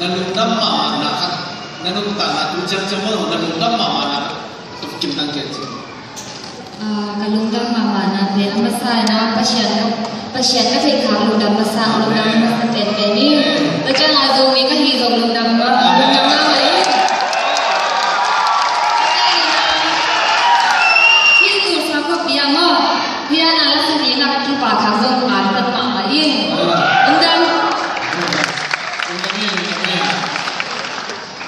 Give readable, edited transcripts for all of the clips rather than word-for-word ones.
nanung dam mama na nanung ta na tu cer cemo nanung dam mama na kim nang ke kalung dam mama na pe masa na pasien ka thei khang lu dam masa ten pe ni ta cha na zo mi ka hi zo lu dam na mai hi tu sa ko pia mo pia na la sa ni na ki pa khang zo an pat ma ma yin dam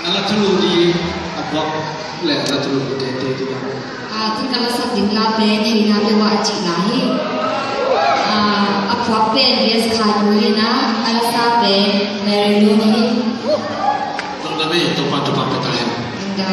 nala thulu di abok le nala thulu de di tin kala sak ding la pe thei na pe wa chi la hi apwa pe yes kha du hi na ala sa pe mere lu ni tong da me to pa pe ta da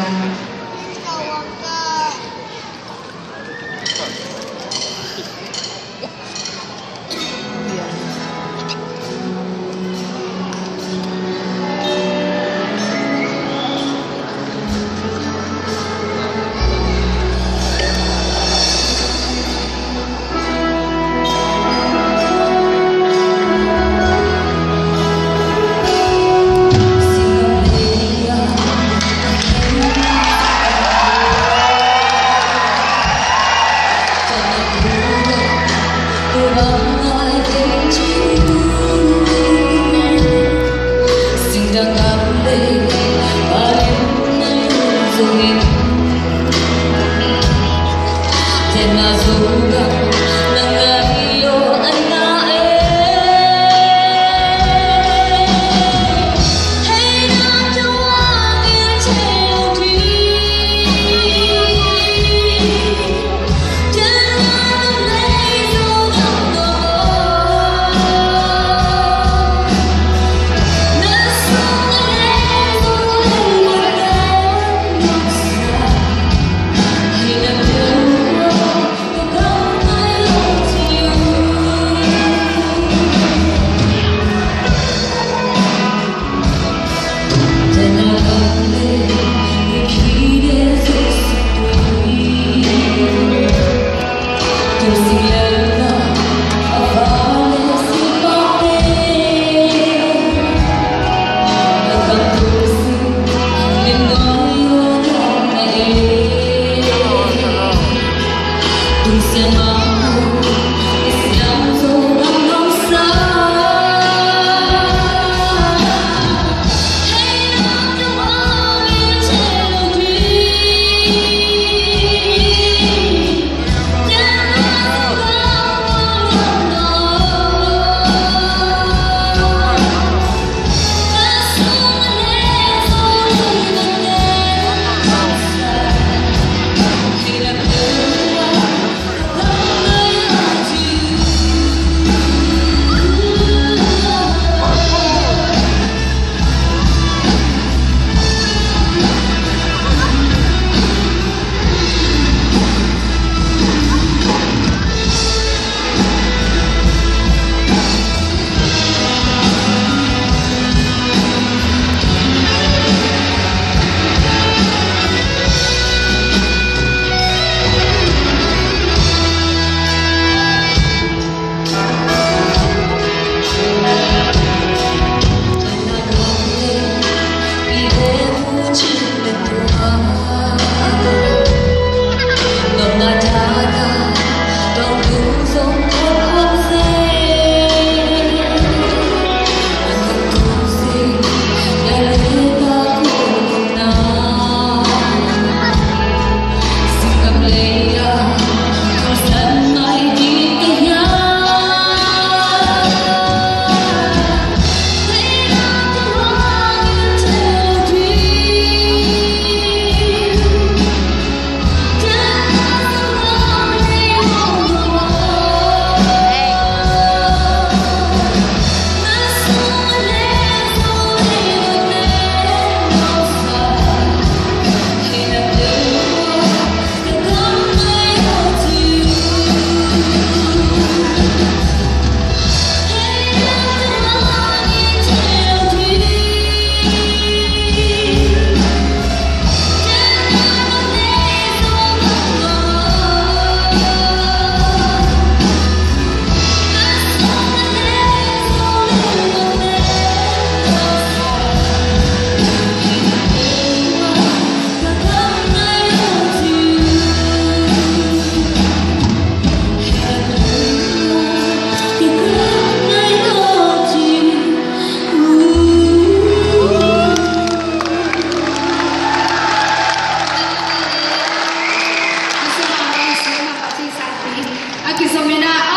Aki somena